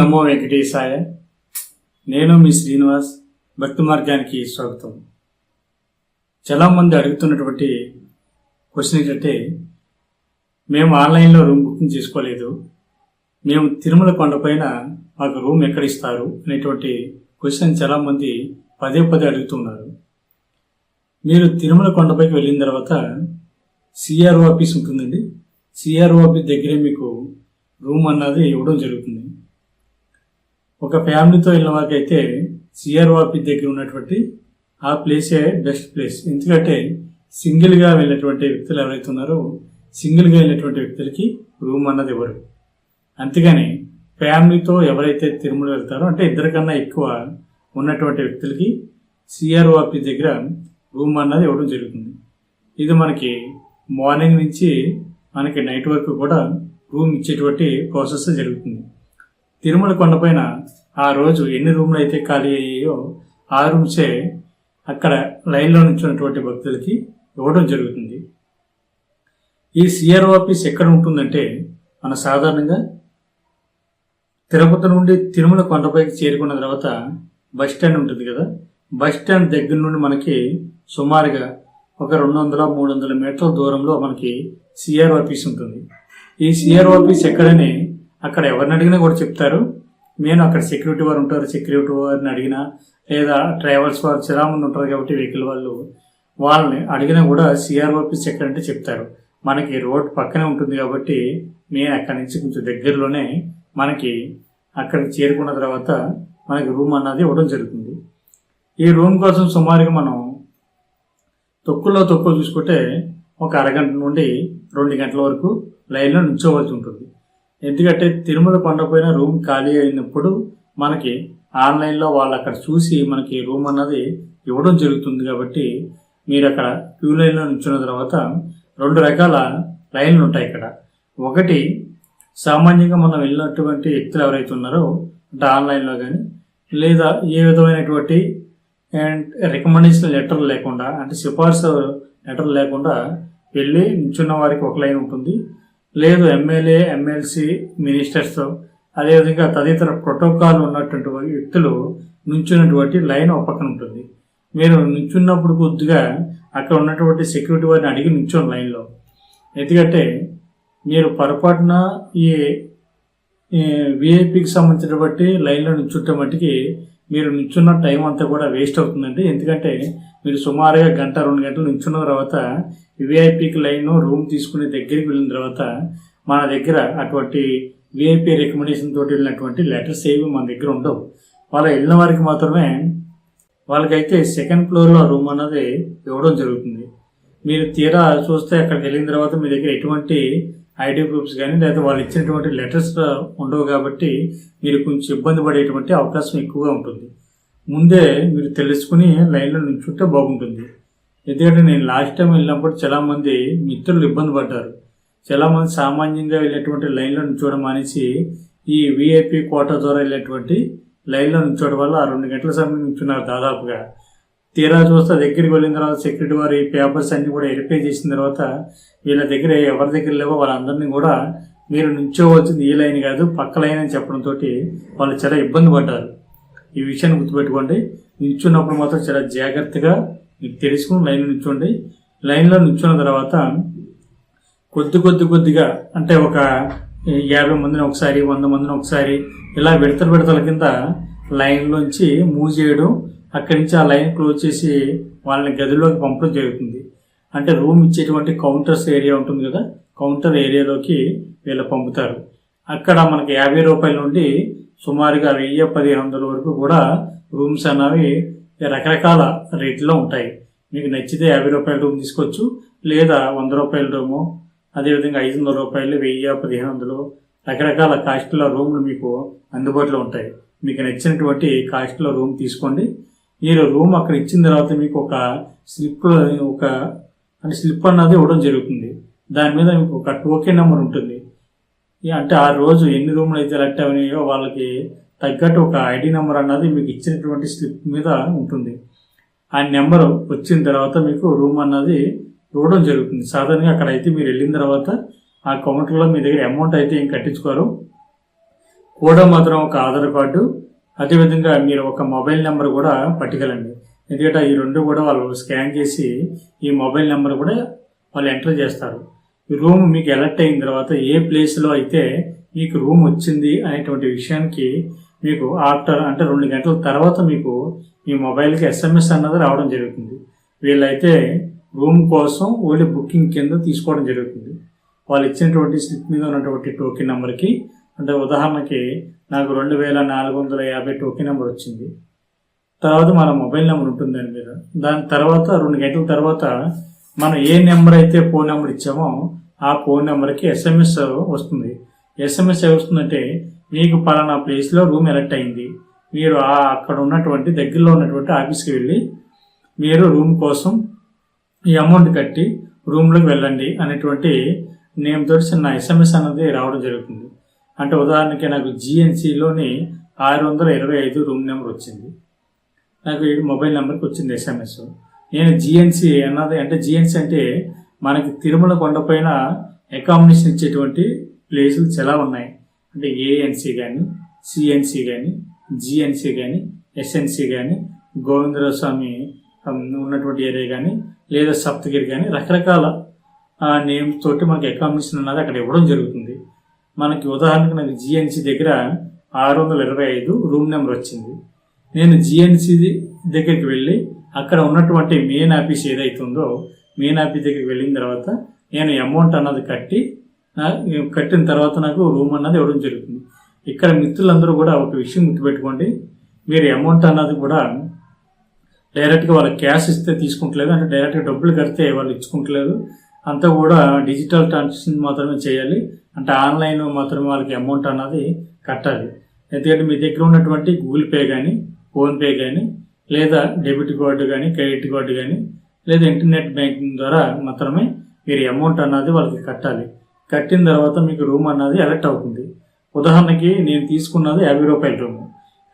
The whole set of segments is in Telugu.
నమో వెంకటేశాయ. నేను మీ శ్రీనివాస్. భక్తి మార్గానికి స్వాగతం. చాలామంది అడుగుతున్నటువంటి క్వశ్చన్ ఏంటంటే, మేము ఆన్లైన్లో రూమ్ బుకింగ్ చేసుకోలేదు, మేము తిరుమల కొండపైన మాకు రూమ్ ఎక్కడ ఇస్తారు అనేటువంటి క్వశ్చన్ చాలామంది పదే పదే అడుగుతున్నారు. మీరు తిరుమల కొండపైకి వెళ్ళిన తర్వాత సిఆర్ఓ ఆఫీస్ ఉంటుందండి. సిఆర్ఓ ఆఫీస్ దగ్గరే మీకు రూమ్ అన్నది ఇవ్వడం జరుగుతుంది. ఒక ఫ్యామిలీతో వెళ్ళిన వారికి అయితే సిఆర్ఓ ఆఫీస్ దగ్గర ఉన్నటువంటి ఆ ప్లేసే బెస్ట్ ప్లేస్. ఎందుకంటే సింగిల్గా వెళ్ళినటువంటి వ్యక్తులు ఎవరైతే ఉన్నారో సింగిల్గా వెళ్ళినటువంటి వ్యక్తులకి రూమ్ అన్నది ఇవ్వరు. అంతేగాని ఫ్యామిలీతో ఎవరైతే తిరుమల వెళ్తారో అంటే ఇద్దరికన్నా ఎక్కువ ఉన్నటువంటి వ్యక్తులకి సిఆర్ఓ ఆఫీస్ దగ్గర రూమ్ అన్నది ఇవ్వడం జరుగుతుంది. ఇది మనకి మార్నింగ్ నుంచి మనకి నైట్ వరకు కూడా రూమ్ ఇచ్చేటువంటి ప్రాసెస్ జరుగుతుంది. తిరుమల కొండపైన ఆ రోజు ఎన్ని రూమ్లు అయితే ఖాళీ అయ్యాయో ఆ రూమ్సే అక్కడ లైన్లో నుంచున్నటువంటి భక్తులకి ఇవ్వడం జరుగుతుంది. ఈ సిఆర్ఓ ఆఫీస్ ఎక్కడ ఉంటుందంటే, మన సాధారణంగా తిరుపతి నుండి తిరుమల కొండపైకి చేరుకున్న తర్వాత బస్ స్టాండ్ ఉంటుంది కదా, బస్ స్టాండ్ దగ్గర నుండి మనకి సుమారుగా ఒక 200-300 మీటర్ల దూరంలో మనకి సిఆర్ఓ ఆఫీస్ ఉంటుంది. ఈ సిఆర్ఓ ఆఫీస్ ఎక్కడని అక్కడ ఎవరిని అడిగినా కూడా చెప్తారు. నేను అక్కడ సెక్యూరిటీ వారు ఉంటారు, సెక్యూరిటీ వారిని అడిగినా లేదా ట్రావెల్స్ వారు చాలామంది ఉంటారు కాబట్టి వెహికల్ వాళ్ళని అడిగినా కూడా సిఆర్ఓ ఆఫీస్ ఎక్కడంటే చెప్తారు. మనకి రోడ్ పక్కనే ఉంటుంది కాబట్టి నేను అక్కడి నుంచి కొంచెం దగ్గరలోనే మనకి అక్కడికి చేరుకున్న తర్వాత మనకి రూమ్ అన్నది ఇవ్వడం జరుగుతుంది. ఈ రూమ్ కోసం సుమారుగా మనం తొక్కులో చూసుకుంటే ఒక అరగంట నుండి 2 గంటల వరకు లైన్లో నిల్చోవలసి ఉంటుంది. ఎందుకంటే తిరుమల కొండపైన రూమ్ ఖాళీ అయినప్పుడు మనకి ఆన్లైన్లో వాళ్ళు అక్కడ చూసి మనకి రూమ్ అన్నది ఇవ్వడం జరుగుతుంది. కాబట్టి మీరు అక్కడ క్యూ లైన్లో నిల్చున్న తర్వాత 2 రకాల లైన్లు ఉంటాయి ఇక్కడ. ఒకటి, సామాన్యంగా మనం వెళ్ళినటువంటి వ్యక్తులు ఎవరైతే ఉన్నారో అంటే ఆన్లైన్లో కానీ లేదా ఏ విధమైనటువంటి రికమెండేషన్ లెటర్ లేకుండా అంటే సిఫార్సు లెటర్ లేకుండా వెళ్ళి నిల్చున్న వారికి ఒక లైన్ ఉంటుంది. లేదు ఎమ్మెల్యే, ఎమ్మెల్సీ, మినిస్టర్స్ అదేవిధంగా తదితర ప్రోటోకాల్ ఉన్నటువంటి వ్యక్తులు నుంచున్నటువంటి లైన్ ఒక పక్కన ఉంటుంది. మీరు నుంచున్నప్పుడు కొద్దిగా అక్కడ ఉన్నటువంటి సెక్యూరిటీ వారిని అడిగి నుంచోండి లైన్లో. ఎందుకంటే మీరు పొరపాటున ఈ విఐపికి సంబంధించినటువంటి లైన్లో నుంచుంటే మట్టికి మీరు నిల్చున్న టైం అంతా కూడా వేస్ట్ అవుతుందండి. ఎందుకంటే మీరు సుమారుగా 1-2 గంటలు నిల్చున్న తర్వాత విఐపికి లైన్ రూమ్ తీసుకునే దగ్గరికి వెళ్ళిన తర్వాత మన దగ్గర అటువంటి విఐపి రికమెండేషన్ తోటి వెళ్ళినటువంటి లెటర్స్ ఏవి మన దగ్గర ఉండవు. వాళ్ళ వెళ్ళిన వారికి మాత్రమే వాళ్ళకైతే 2nd ఫ్లోర్లో రూమ్ అన్నది ఇవ్వడం జరుగుతుంది. మీరు తీరా చూస్తే అక్కడికి వెళ్ళిన తర్వాత మీ దగ్గర ఎటువంటి ఐడి ప్రూఫ్స్ కానీ లేదా వాళ్ళు ఇచ్చినటువంటి లెటర్స్ ఉండవు కాబట్టి మీరు కొంచెం ఇబ్బంది పడేటువంటి అవకాశం ఎక్కువగా ఉంటుంది. ముందే మీరు తెలుసుకుని లైన్లో నుంచుంటే బాగుంటుంది. ఎందుకంటే నేను లాస్ట్ టైం వెళ్ళినప్పుడు చాలామంది మిత్రులు ఇబ్బంది పడ్డారు. చాలామంది సామాన్యంగా వెళ్ళేటువంటి లైన్లో నుంచోవడం మానేసి ఈ విఐపి కోటా ద్వారా వెళ్ళేటువంటి లైన్లో నుంచోవడం వల్ల 2 గంటల సమయం నుంచున్నారు దాదాపుగా. తీరా చూస్తే దగ్గరికి వెళ్ళిన తర్వాత సెక్యూరిటీ వారు ఈ పేపర్స్ అన్నీ కూడా వెరిఫై చేసిన తర్వాత వీళ్ళ దగ్గర ఎవరి దగ్గర లేవో వాళ్ళందరినీ కూడా మీరు నుంచోవలసింది ఈ లైన్ కాదు పక్క లైన్ అని చెప్పడంతో వాళ్ళు చాలా ఇబ్బంది పడ్డారు. ఈ విషయాన్ని గుర్తుపెట్టుకోండి. నిల్చున్నప్పుడు మాత్రం చాలా జాగ్రత్తగా మీకు తెలుసుకుని లైన్ నుంచోండి. లైన్లో నుంచున్న తర్వాత కొద్దిగా అంటే ఒక 50 మందిని ఒకసారి 100 మందిని ఒకసారి ఇలా విడతల కింద లైన్లోంచి మూవ్ చేయడం, అక్కడి నుంచి ఆ లైన్ క్లోజ్ చేసి వాళ్ళని గదిలోకి పంపడం జరుగుతుంది. అంటే రూమ్ ఇచ్చేటువంటి కౌంటర్స్ ఏరియా ఉంటుంది కదా, కౌంటర్ ఏరియాలోకి వీళ్ళు పంపుతారు. అక్కడ మనకి 50 రూపాయల నుండి సుమారుగా 1000-1500 వరకు కూడా రూమ్స్ అన్నవి రకరకాల రేట్లో ఉంటాయి. మీకు నచ్చితే 50 రూపాయల రూమ్ తీసుకోవచ్చు, లేదా 100 రూపాయల రూము, అదేవిధంగా 500 రూపాయలు, 1000-1500 రకరకాల కాస్ట్లో రూమ్లు మీకు అందుబాటులో ఉంటాయి. మీకు నచ్చినటువంటి కాస్ట్లో రూమ్ తీసుకోండి. మీరు రూమ్ అక్కడ ఇచ్చిన తర్వాత మీకు ఒక స్లిప్ అన్నది ఇవ్వడం జరుగుతుంది. దాని మీద మీకు ఒక టోకెన్ నెంబర్ ఉంటుంది. అంటే ఆ రోజు ఎన్ని రూమ్లు అయితే ఎలక్ట్ అయినాయో వాళ్ళకి తగ్గట్టు ఒక ఐడి నెంబర్ అన్నది మీకు ఇచ్చినటువంటి స్లిప్ మీద ఉంటుంది. ఆ నెంబర్ వచ్చిన తర్వాత మీకు రూమ్ అన్నది ఇవ్వడం జరుగుతుంది. సాధారణంగా అక్కడ అయితే మీరు వెళ్ళిన తర్వాత ఆ కౌంటర్లో మీ దగ్గర అమౌంట్ అయితే ఏం కట్టించుకోరు. కూడా మాత్రం ఒక ఆధార్ కార్డు, అదేవిధంగా మీరు ఒక మొబైల్ నెంబర్ కూడా పట్టుకెళ్ళండి. ఎందుకంటే ఈ రెండు కూడా వాళ్ళు స్కాన్ చేసి ఈ మొబైల్ నెంబర్ కూడా వాళ్ళు ఎంటర్ చేస్తారు. ఈ రూమ్ మీకు ఎలర్ట్ అయిన తర్వాత ఏ ప్లేస్లో అయితే మీకు రూమ్ వచ్చింది అనేటువంటి విషయానికి మీకు ఆఫ్టర్ అంటే 2 గంటల తర్వాత మీకు మీ మొబైల్కి ఎస్ఎంఎస్ అన్నది రావడం జరుగుతుంది. వీళ్ళైతే రూమ్ కోసం ఓన్లీ బుకింగ్ కింద తీసుకోవడం జరుగుతుంది. వాళ్ళు ఇచ్చినటువంటి స్లిప్ మీద ఉన్నటువంటి టోకెన్ నెంబర్కి, అంటే ఉదాహరణకి నాకు 2450 టోకెన్ నెంబర్ వచ్చింది. తర్వాత మన మొబైల్ నెంబర్ ఉంటుంది దాని మీద. దాని తర్వాత 2 గంటల తర్వాత మనం ఏ నెంబర్ అయితే ఫోన్ నెంబర్ ఇచ్చామో ఆ ఫోన్ నెంబర్కి ఎస్ఎంఎస్ వస్తుంది. ఎస్ఎంఎస్ వస్తుందంటే మీకు పలానా ప్లేస్లో రూమ్ ఎలక్ట్ అయింది, మీరు అక్కడ ఉన్నటువంటి దగ్గరలో ఉన్నటువంటి ఆఫీస్కి వెళ్ళి మీరు రూమ్ కోసం ఈ అమౌంట్ కట్టి రూమ్లోకి వెళ్ళండి అనేటువంటి నేమ్ తోటి చిన్న ఎస్ఎంఎస్ అనేది రావడం జరుగుతుంది. అంటే ఉదాహరణకి నాకు జిఎన్సిలోని 625 రూమ్ నెంబర్ వచ్చింది, నాకు ఈ మొబైల్ నెంబర్కి వచ్చింది ఎస్ఎంఎస్. నేను జిఎన్సి అన్నది అంటే జిఎన్సి అంటే మనకి తిరుమల కొండపైన అకామిడేషన్ ఇచ్చేటువంటి ప్లేసులు చాలా ఉన్నాయి. అంటే ఏఎన్సి కానీ, సిఎన్సి కానీ, జిఎన్సి కానీ, ఎస్ఎన్సి కానీ, గోవిందరావు స్వామి ఉన్నటువంటి ఏరియా కానీ, లేదా సప్తగిరి కానీ, రకరకాల నేమ్స్ తోటి మనకి అకామిడేషన్ అన్నది అక్కడ ఇవ్వడం జరుగుతుంది. మనకి ఉదాహరణకు నాకు జిఎన్సి దగ్గర 625 రూమ్ నెంబర్ వచ్చింది. నేను జిఎన్సి దగ్గరికి వెళ్ళి అక్కడ ఉన్నటువంటి మెయిన్ ఆఫీస్ ఏదైతే ఉందో మెయిన్ ఆఫీస్ దగ్గరికి వెళ్ళిన తర్వాత నేను అమౌంట్ అన్నది కట్టిన తర్వాత నాకు రూమ్ అన్నది ఇవ్వడం జరుగుతుంది. ఇక్కడ మిత్రులందరూ కూడా ఒక విషయం గుర్తుపెట్టుకోండి, మీరు అమౌంట్ అన్నది కూడా డైరెక్ట్గా వాళ్ళకి క్యాష్ ఇస్తే తీసుకుంటలేదు, అంటే డైరెక్ట్గా డబ్బులు కడితే వాళ్ళు ఇచ్చుకుంటలేదు. అంతా కూడా డిజిటల్ ట్రాన్సాక్షన్ మాత్రమే చేయాలి. అంటే ఆన్లైన్ మాత్రమే వాళ్ళకి అమౌంట్ అన్నది కట్టాలి. ఎందుకంటే మీ దగ్గర ఉన్నటువంటి గూగుల్ పే కానీ, ఫోన్పే కానీ, లేదా డెబిట్ కార్డు కానీ, క్రెడిట్ కార్డు కానీ, లేదా ఇంటర్నెట్ బ్యాంకింగ్ ద్వారా మాత్రమే మీరు అమౌంట్ అన్నది వాళ్ళకి కట్టాలి. కట్టిన తర్వాత మీకు రూమ్ అన్నది ఎలక్ట్ అవుతుంది. ఉదాహరణకి నేను తీసుకున్నది 50 రూపాయల రూము,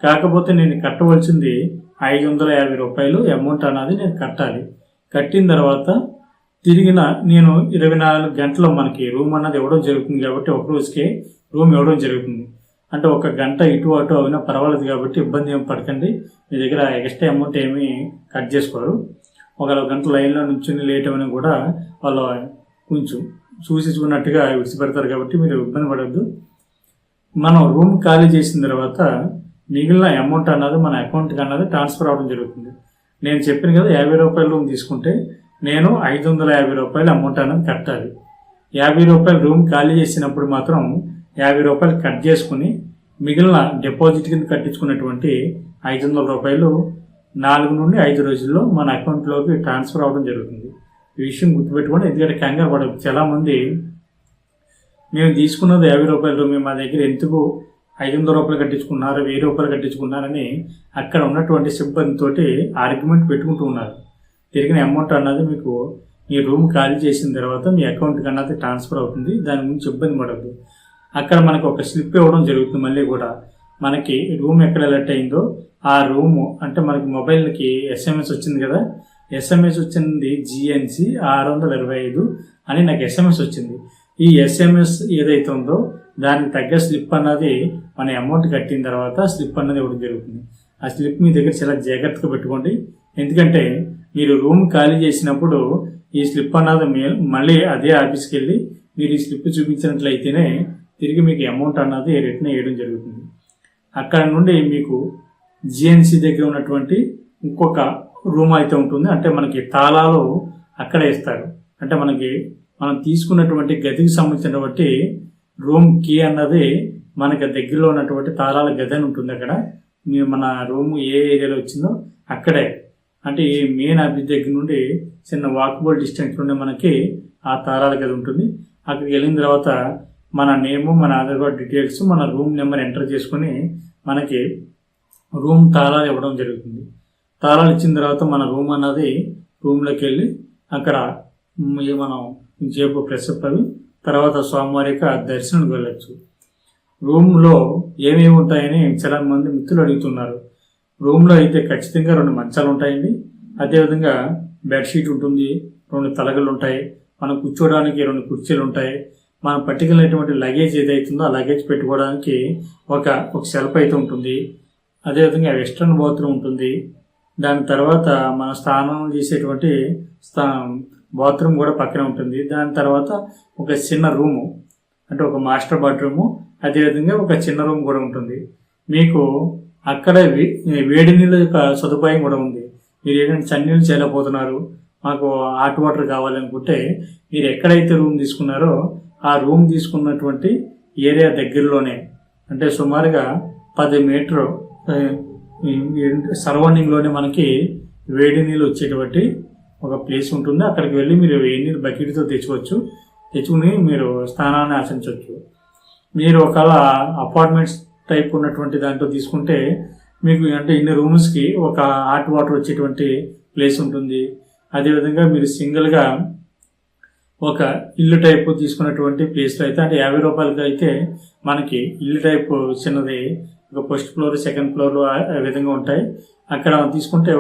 కాకపోతే నేను కట్టవలసింది 550 రూపాయలు అమౌంట్ అన్నది నేను కట్టాలి. కట్టిన తర్వాత తిరిగిన నేను 24 గంటల్లో మనకి రూమ్ అన్నది ఇవ్వడం జరుగుతుంది. కాబట్టి ఒక రోజుకే రూమ్ ఇవ్వడం జరుగుతుంది. అంటే 1 గంట ఇటు అటు అయినా పర్వాలేదు కాబట్టి ఇబ్బంది ఏమి పడకండి. మీ దగ్గర ఎక్స్ట్రా అమౌంట్ ఏమీ కట్ చేసుకోరు. ఒక గంట లైన్లో నుంచుని లేట్ అయినా కూడా వాళ్ళు కొంచెం చూసినట్టుగా విడిచిపెడతారు కాబట్టి మీరు ఇబ్బంది పడద్దు. మనం రూమ్ ఖాళీ చేసిన తర్వాత మిగిలిన అమౌంట్ అన్నది మన అకౌంట్కి అన్నది ట్రాన్స్ఫర్ అవ్వడం జరుగుతుంది. నేను చెప్పిన కదా 50 రూపాయల రూమ్ తీసుకుంటే నేను 550 రూపాయలు అమౌంట్ అన్నది కట్టాలి. 50 రూపాయలు రూమ్ ఖాళీ చేసినప్పుడు మాత్రం 50 రూపాయలు కట్ చేసుకుని మిగిలిన డిపాజిట్ కింద కట్టించుకున్నటువంటి 500 రూపాయలు 4 నుండి 5 రోజుల్లో మన అకౌంట్లోకి ట్రాన్స్ఫర్ అవ్వడం జరుగుతుంది. ఈ విషయం గుర్తుపెట్టుకోండి. ఎందుకంటే కంగారు పడదు. చాలామంది మేము తీసుకున్నది 50 రూపాయలు రూమ్, మా దగ్గర ఎందుకు 500 రూపాయలు కట్టించుకున్నారు, 1000 రూపాయలు కట్టించుకున్నారని అక్కడ ఉన్నటువంటి సిబ్బందితోటి ఆర్గ్యుమెంట్ పెట్టుకుంటూ ఉన్నారు. తిరిగిన అమౌంట్ అన్నది మీకు మీ రూమ్ ఖాళీ చేసిన తర్వాత మీ అకౌంట్కి అన్నది ట్రాన్స్ఫర్ అవుతుంది. దాని గురించి ఇబ్బంది పడద్దు. అక్కడ మనకు ఒక స్లిప్ ఇవ్వడం జరుగుతుంది. మళ్ళీ కూడా మనకి రూమ్ ఎక్కడ ఎలర్ట్ అయిందో ఆ రూము అంటే మనకి మొబైల్కి ఎస్ఎంఎస్ వచ్చింది కదా, ఎస్ఎంఎస్ వచ్చింది జిఎన్సి 625 అని నాకు ఎస్ఎంఎస్ వచ్చింది. ఈ ఎస్ఎంఎస్ ఏదైతే ఉందో దానికి తగ్గ స్లిప్ అన్నది మన అమౌంట్ కట్టిన తర్వాత స్లిప్ అన్నది ఇవ్వడం జరుగుతుంది. ఆ స్లిప్ మీ దగ్గర చాలా జాగ్రత్తగా పెట్టుకోండి. ఎందుకంటే మీరు రూమ్ ఖాళీ చేసినప్పుడు ఈ స్లిప్ అన్నది మళ్ళీ అదే ఆఫీస్కి వెళ్ళి మీరు ఈ స్లిప్ చూపించినట్లయితేనే తిరిగి మీకు అమౌంట్ అన్నది రిటర్న్ వేయడం జరుగుతుంది. అక్కడ నుండి మీకు జిఎన్సి దగ్గర ఉన్నటువంటి ఇంకొక రూమ్ అయితే ఉంటుంది. అంటే మనకి తాళాలు అక్కడే ఇస్తారు. అంటే మనం తీసుకున్నటువంటి గదికి సంబంధించినటువంటి రూమ్ కీ అన్నది మనకి దగ్గరలో ఉన్నటువంటి తాళాల గది అని ఉంటుంది. అక్కడ మన రూమ్ ఏ ఏరియాలో వచ్చిందో అక్కడే, అంటే ఈ మెయిన్ ఆఫీస్ దగ్గర నుండి చిన్న వాకబుల్ డిస్టెన్స్ నుండి మనకి ఆ తాళాల గది ఉంటుంది. అక్కడికి వెళ్ళిన తర్వాత మన నేము, మన ఆధార్ కార్డ్ డీటెయిల్స్, మన రూమ్ నెంబర్ ఎంటర్ చేసుకుని మనకి రూమ్ తాళాలు ఇవ్వడం జరుగుతుంది. తాళాలు ఇచ్చిన తర్వాత మన రూమ్ అన్నది రూమ్లోకి వెళ్ళి అక్కడ మనం జేబు ప్రెస్ అప్ అవి తర్వాత స్వామివారి యొక్క దర్శనానికి వెళ్ళచ్చు. రూమ్లో ఏమేమి ఉంటాయని చాలా మంది మిత్రులు అడుగుతున్నారు. రూమ్లో అయితే ఖచ్చితంగా 2 మంచాలు ఉంటాయండి. అదేవిధంగా బెడ్షీట్ ఉంటుంది, 2 తలగలు ఉంటాయి, మనం కూర్చోడానికి 2 కుర్చీలు ఉంటాయి, మనం పట్టుకెళ్ళినటువంటి లగేజ్ ఏదైతుందో ఆ లగేజ్ పెట్టుకోవడానికి ఒక షెల్ఫ్ అయితే ఉంటుంది. అదేవిధంగా వెస్ట్రన్ బాత్రూమ్ ఉంటుంది. దాని తర్వాత మన స్నానం చేసేటువంటి బాత్రూమ్ కూడా పక్కనే ఉంటుంది. దాని తర్వాత ఒక చిన్న రూము, అంటే ఒక మాస్టర్ బాత్రూము, అదేవిధంగా ఒక చిన్న రూమ్ కూడా ఉంటుంది. మీకు అక్కడ వేడి నీళ్ళ యొక్క సదుపాయం కూడా ఉంది. మీరు ఏంటంటే చన్నీళ్ళు చేయలేకపోతున్నారు, మాకు హాట్ వాటర్ కావాలనుకుంటే మీరు ఎక్కడైతే రూమ్ తీసుకున్నారో ఆ రూమ్ తీసుకున్నటువంటి ఏరియా దగ్గరలోనే, అంటే సుమారుగా 10 మీటర్ సరౌండింగ్లోనే మనకి వేడి నీళ్ళు వచ్చేటువంటి ఒక ప్లేస్ ఉంటుంది. అక్కడికి వెళ్ళి మీరు వేడి నీళ్ళు బకెట్తో తెచ్చుకుని మీరు స్నానాన్ని ఆచరించవచ్చు. మీరు ఒకవేళ అపార్ట్మెంట్స్ టైప్ ఉన్నటువంటి దాంట్లో తీసుకుంటే మీకు అంటే ఇన్ని రూమ్స్కి ఒక హాట్ వాటర్ వచ్చేటువంటి ప్లేస్ ఉంటుంది. అదేవిధంగా మీరు సింగిల్గా ఒక ఇల్లు టైపు తీసుకున్నటువంటి ప్లేస్లో అయితే అంటే 50 రూపాయలకి అయితే మనకి ఇల్లు టైపు చిన్నది ఒక ఫస్ట్ ఫ్లోర్, సెకండ్ ఫ్లోర్ ఆ విధంగా ఉంటాయి. అక్కడ తీసుకుంటే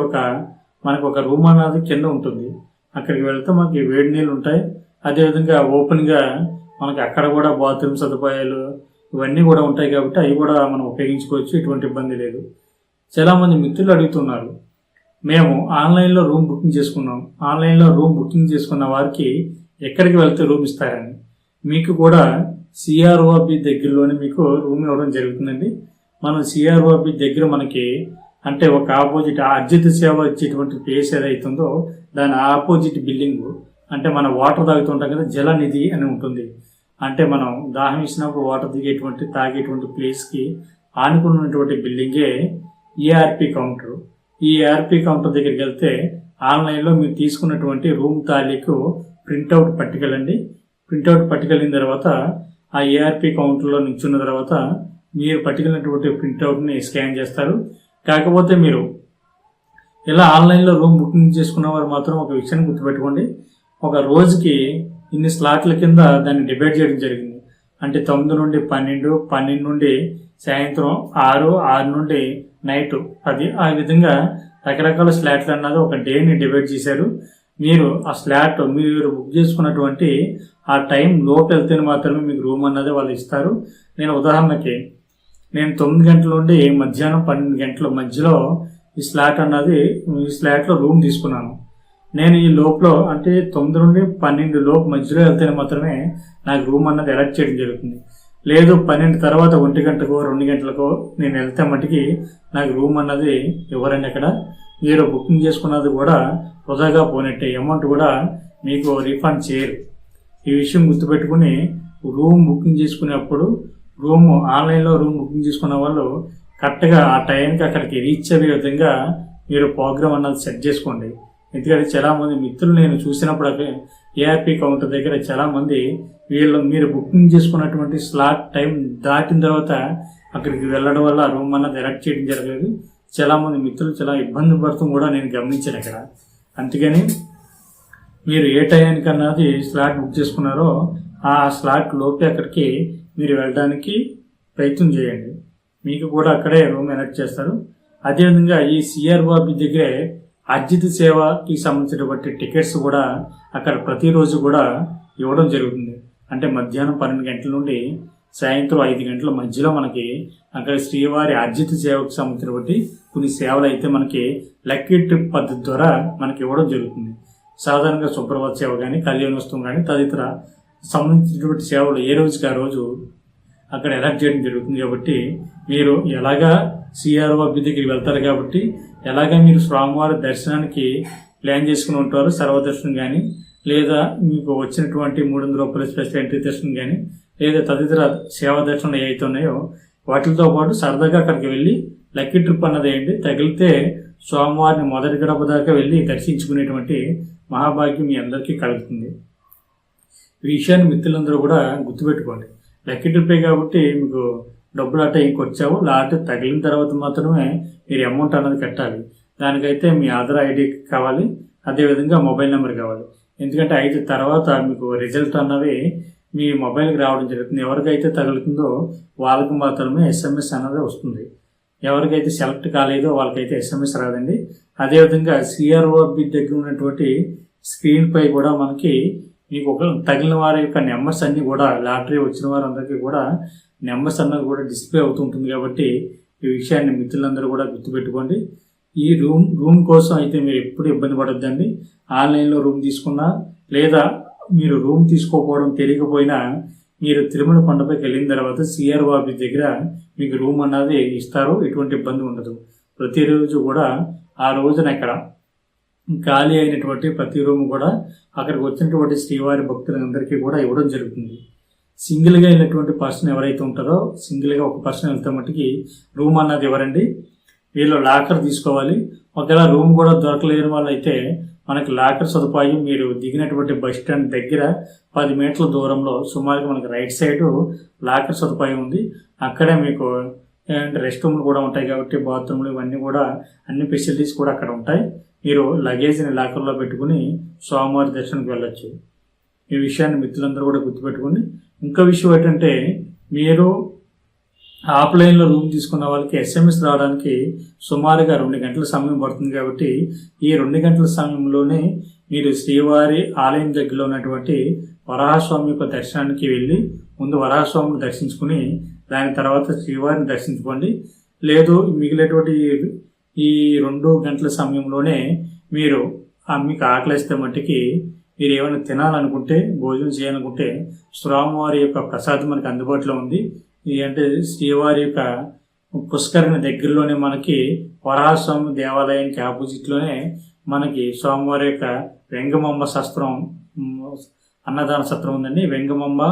మనకు ఒక రూమ్ అన్నది కింద ఉంటుంది. అక్కడికి వెళ్తే మనకి వేడి నీళ్ళు ఉంటాయి. అదేవిధంగా ఓపెన్గా మనకి అక్కడ కూడా బాత్రూమ్ సదుపాయాలు ఇవన్నీ కూడా ఉంటాయి కాబట్టి అవి కూడా మనం ఉపయోగించుకోవచ్చు, ఎటువంటి ఇబ్బంది లేదు. చాలామంది మిత్రులు అడుగుతున్నారు, మేము ఆన్లైన్లో రూమ్ బుకింగ్ చేసుకున్నాం, ఆన్లైన్లో రూమ్ బుకింగ్ చేసుకున్న వారికి ఎక్కడికి వెళ్తే రూమ్ ఇస్తారని. మీకు కూడా సిఆర్ఓబి దగ్గరలోనే మీకు రూమ్ ఇవ్వడం జరుగుతుందండి. మనం సిఆర్ఓబి దగ్గర మనకి అంటే ఒక ఆపోజిట్ అర్జిత సేవ ఇచ్చేటువంటి ప్లేస్ ఏదైతుందో దాని ఆపోజిట్ బిల్డింగ్, అంటే మనం వాటర్ తాగుతుంటాం కదా, జలనిధి అని ఉంటుంది. అంటే మనం దాహం ఇచ్చినప్పుడు వాటర్ తాగేటువంటి ప్లేస్కి ఆనుకున్నటువంటి బిల్డింగే ఏఆర్పి కౌంటర్. ఈ ఏఆర్పి కౌంటర్ దగ్గరికి వెళ్తే ఆన్లైన్లో మీరు తీసుకున్నటువంటి రూమ్ తారీఖు ప్రింట్అవుట్ పట్టుకెళ్ళండి. ప్రింట్అవుట్ పట్టుకెళ్ళిన తర్వాత ఆ ఏఆర్పి కౌంటర్లో నిల్చున్న తర్వాత మీరు పట్టుకెళ్ళినటువంటి ప్రింట్అవుట్ని స్కాన్ చేస్తారు. కాకపోతే మీరు ఇలా ఆన్లైన్లో రూమ్ బుకింగ్ చేసుకున్న వారు మాత్రం ఒక విషయాన్ని గుర్తుపెట్టుకోండి, ఒక రోజుకి ఇన్ని స్లాట్ల కింద దాన్ని డివైడ్ చేయడం జరిగింది. అంటే 9 నుండి 12, 12 నుండి సాయంత్రం 6, 6 నుండి నైట్ 10, ఆ విధంగా రకరకాల స్లాట్లు అన్నది ఒక డేని డివైడ్ చేశారు. మీరు ఆ స్లాట్ మీరు బుక్ చేసుకున్నటువంటి ఆ టైం లోపు వెళ్తే మాత్రమే మీకు రూమ్ అన్నది వాళ్ళు ఇస్తారు. నేను ఉదాహరణకి 9 గంటల నుండి మధ్యాహ్నం 12 గంటల మధ్యలో ఈ స్లాట్లో రూమ్ తీసుకున్నాను. నేను ఈ లోపల అంటే 9 నుండి 12 లోపు మధ్యలో వెళ్తే మాత్రమే నాకు రూమ్ అన్నది అలాట్ చేయడం జరుగుతుంది. లేదు 12 తర్వాత 1 గంటకో 2 గంటలకో నేను వెళ్తే మటుకి నాకు రూమ్ అన్నది ఎవరండి. అక్కడ మీరు బుకింగ్ చేసుకున్నది కూడా వృధాగా పోనట్టే, అమౌంట్ కూడా మీకు రీఫండ్ చేయరు. ఈ విషయం గుర్తుపెట్టుకుని రూమ్ బుకింగ్ చేసుకునేప్పుడు ఆన్లైన్లో రూమ్ బుకింగ్ చేసుకున్న వాళ్ళు కరెక్ట్గా ఆ టైంకి అక్కడికి రీచ్ అయ్యే విధంగా మీరు ప్రోగ్రామ్ అన్నది సెట్ చేసుకోండి. ఎందుకంటే చాలామంది మిత్రులు నేను చూసినప్పుడు ఏఆర్పి కౌంటర్ దగ్గర చాలామంది మీరు బుకింగ్ చేసుకున్నటువంటి స్లాట్ టైం దాటిన తర్వాత అక్కడికి వెళ్ళడం వల్ల రూమ్ అన్నది ఎలక్ట్ చేయడం జరగలేదు. చాలామంది మిత్రులు చాలా ఇబ్బంది పడుతూ కూడా నేను గమనించాను అక్కడ. అందుకని మీరు ఏ టైంకి అన్నది స్లాట్ బుక్ చేసుకున్నారో ఆ స్లాట్ లోపే అక్కడికి మీరు వెళ్ళడానికి ప్రయత్నం చేయండి. మీకు కూడా అక్కడే రూమ్ ఎలక్ట్ చేస్తారు. అదేవిధంగా ఈ సిఆర్ఓబి దగ్గరే అర్జిత సేవకి సంబంధించినటువంటి టికెట్స్ కూడా అక్కడ ప్రతిరోజు కూడా ఇవ్వడం జరుగుతుంది. అంటే మధ్యాహ్నం 12 గంటల నుండి సాయంత్రం 5 గంటల మధ్యలో మనకి అక్కడ శ్రీవారి అర్జిత సేవకు సంబంధించినటువంటి కొన్ని సేవలు అయితే మనకి లక్కీ ట్రిప్ పద్ధతి ద్వారా మనకి ఇవ్వడం జరుగుతుంది. సాధారణంగా శుభ్రవత సేవ కానీ, కళ్యాణోత్సవం కానీ తదితర సంబంధించినటువంటి సేవలు ఏ రోజుకి ఆ రోజు అక్కడ ఎలక్ట్ చేయడం జరుగుతుంది. కాబట్టి మీరు ఎలాగా సిఆర్ఓబి దగ్గరికి వెళ్తారు కాబట్టి ఎలాగా మీరు స్వామివారి దర్శనానికి ప్లాన్ చేసుకుని ఉంటారు, సర్వదర్శనం కానీ, లేదా మీకు వచ్చినటువంటి 300 రూపాయల స్పెషల్ ఎంట్రీ దర్శనం కానీ, లేదా తదితర సేవా దర్శనం ఏవైతే ఉన్నాయో వాటితో పాటు సరదాగా అక్కడికి వెళ్ళి లక్కీ ట్రిప్ అన్నది వేయండి. తగిలితే స్వామివారిని మొదటి గడప దాకా వెళ్ళి దర్శించుకునేటువంటి మహాభాగ్యం మీ అందరికీ కలుగుతుంది. ఈ విషయాన్ని మిత్రులందరూ కూడా గుర్తుపెట్టుకోండి. లక్కీ ట్రిప్పే కాబట్టి మీకు డబ్బులు అట్ట ఏం వచ్చావు, లాట్ తగిలిన తర్వాత మాత్రమే మీరు అమౌంట్ అన్నది కట్టాలి. దానికైతే మీ ఆధార్ ఐడి కావాలి, అదేవిధంగా మొబైల్ నెంబర్ కావాలి. ఎందుకంటే 5 తర్వాత మీకు రిజల్ట్ అన్నవి మీ మొబైల్కి రావడం జరుగుతుంది. ఎవరికైతే తగులుతుందో వాళ్ళకి మాత్రమే SMS అన్నది వస్తుంది. ఎవరికైతే సెలెక్ట్ కాలేదో వాళ్ళకైతే SMS రాదండి. అదేవిధంగా సిఆర్ఓబి దగ్గర ఉన్నటువంటి స్క్రీన్ పై కూడా మనకి మీకు ఒక తగిలిన వారి యొక్క నెంబర్స్ అన్నీ కూడా లాటరీ వచ్చిన వారందరికీ కూడా నెంబర్స్ అన్నది కూడా డిస్ప్లే అవుతుంటుంది. కాబట్టి ఈ విషయాన్ని మిత్రులందరూ కూడా గుర్తుపెట్టుకోండి. ఈ రూమ్ కోసం అయితే మీరు ఎప్పుడు ఇబ్బంది పడొద్దండి. ఆన్లైన్లో రూమ్ తీసుకున్నా లేదా మీరు రూమ్ తీసుకోకపోవడం తెలియకపోయినా మీరు తిరుమల కొండపైకి వెళ్ళిన తర్వాత సిఆర్ఓ ఆఫీస్ దగ్గర మీకు రూమ్ అన్నది ఇస్తారు. ఎటువంటి ఇబ్బంది ఉండదు. ప్రతిరోజు కూడా ఆ రోజున ఇక్కడ ఖాళీ అయినటువంటి ప్రతి రూమ్ కూడా అక్కడికి వచ్చినటువంటి శ్రీవారి భక్తులందరికీ కూడా ఇవ్వడం జరుగుతుంది. సింగిల్గా వెళ్ళినటువంటి పర్సన్ ఎవరైతే ఉంటారో సింగిల్గా ఒక పర్సన్ వెళ్తే మట్టుకి రూమ్ అన్నది ఇవ్వరండి. వీళ్ళు లాకర్ తీసుకోవాలి. ఒకవేళ రూమ్ కూడా దొరకలేని వాళ్ళు అయితే మనకి లాకర్ సదుపాయం మీరు దిగినటువంటి బస్ స్టాండ్ దగ్గర 10 మీటర్ల దూరంలో సుమారుగా మనకి రైట్ సైడ్ లాకర్ సదుపాయం ఉంది. అక్కడే మీకు రెస్ట్ రూమ్లు కూడా ఉంటాయి. కాబట్టి బాత్రూమ్లు ఇవన్నీ కూడా అన్ని ఫెసిలిటీస్ కూడా అక్కడ ఉంటాయి. మీరు లగేజ్ని లాకర్లో పెట్టుకుని స్వామివారి దర్శనానికి వెళ్ళొచ్చు. ఈ విషయాన్ని మిత్రులందరూ కూడా గుర్తుపెట్టుకుని, ఇంకో విషయం ఏంటంటే మీరు ఆఫ్లైన్లో రూమ్ తీసుకున్న వాళ్ళకి SMS రావడానికి సుమారుగా 2 గంటల సమయం పడుతుంది. కాబట్టి ఈ 2 గంటల సమయంలోనే మీరు శ్రీవారి ఆలయం దగ్గరలో ఉన్నటువంటి వరాహస్వామి యొక్క దర్శనానికి వెళ్ళి ముందు వరాహస్వామిని దర్శించుకుని దాని తర్వాత శ్రీవారిని దర్శించుకోండి. లేదు మిగిలినటువంటి ఈ 2 గంటల సమయంలోనే మీరు మీకు ఆకలిస్తే మట్టికి మీరు ఏమైనా తినాలనుకుంటే భోజనం చేయాలనుకుంటే స్వామివారి యొక్క ప్రసాదం మనకి అందుబాటులో ఉంది. అంటే శ్రీవారి యొక్క పుష్కరిణి దగ్గరలోనే మనకి వరాహస్వామి దేవాలయానికి ఆపోజిట్లోనే మనకి స్వామివారి యొక్క వెంగమాంబ సత్రం అన్నదాన సత్రం ఉందండి. వెంగమాంబ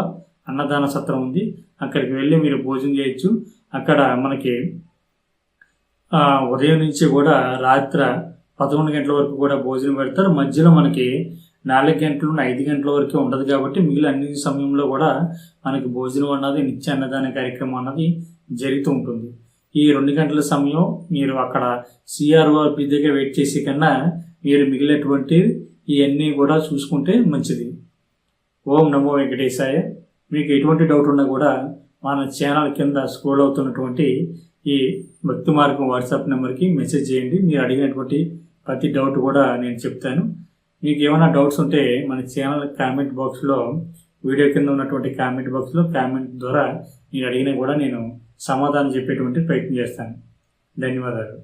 అన్నదాన సత్రం ఉంది. అక్కడికి వెళ్ళి మీరు భోజనం చేయొచ్చు. అక్కడ మనకి ఉదయం నుంచి కూడా రాత్రి 11 గంటల వరకు కూడా భోజనం పెడతారు. మధ్యలో మనకి 4 గంటల నుండి 5 గంటల వరకు ఉండదు. కాబట్టి మిగిలిన అన్ని సమయంలో కూడా మనకి భోజనం అన్నది నిత్య అన్నదాన కార్యక్రమం అన్నది జరుగుతూ ఉంటుంది. ఈ 2 గంటల సమయం మీరు అక్కడ సిఆర్ఓ దగ్గర వెయిట్ చేసే కన్నా మీరు మిగిలినటువంటి ఇవన్నీ కూడా చూసుకుంటే మంచిది. ఓం నమో వెంకటేశాయ. మీకు ఎటువంటి డౌట్ ఉన్నా కూడా మన ఛానల్ కింద స్క్రోల్ అవుతున్నటువంటి ఈ భక్తి మార్గం వాట్సాప్ నెంబర్కి మెసేజ్ చేయండి. మీరు అడిగినటువంటి ప్రతి డౌట్ కూడా నేను చెప్తాను. మీకు ఏమైనా డౌట్స్ ఉంటే మన ఛానల్ కామెంట్ బాక్స్లో వీడియో కింద ఉన్నటువంటి కామెంట్ బాక్స్లో కామెంట్ ద్వారా మీరు అడిగినా కూడా నేను సమాధానం చెప్పేటువంటి ప్రయత్నం చేస్తాను. ధన్యవాదాలు.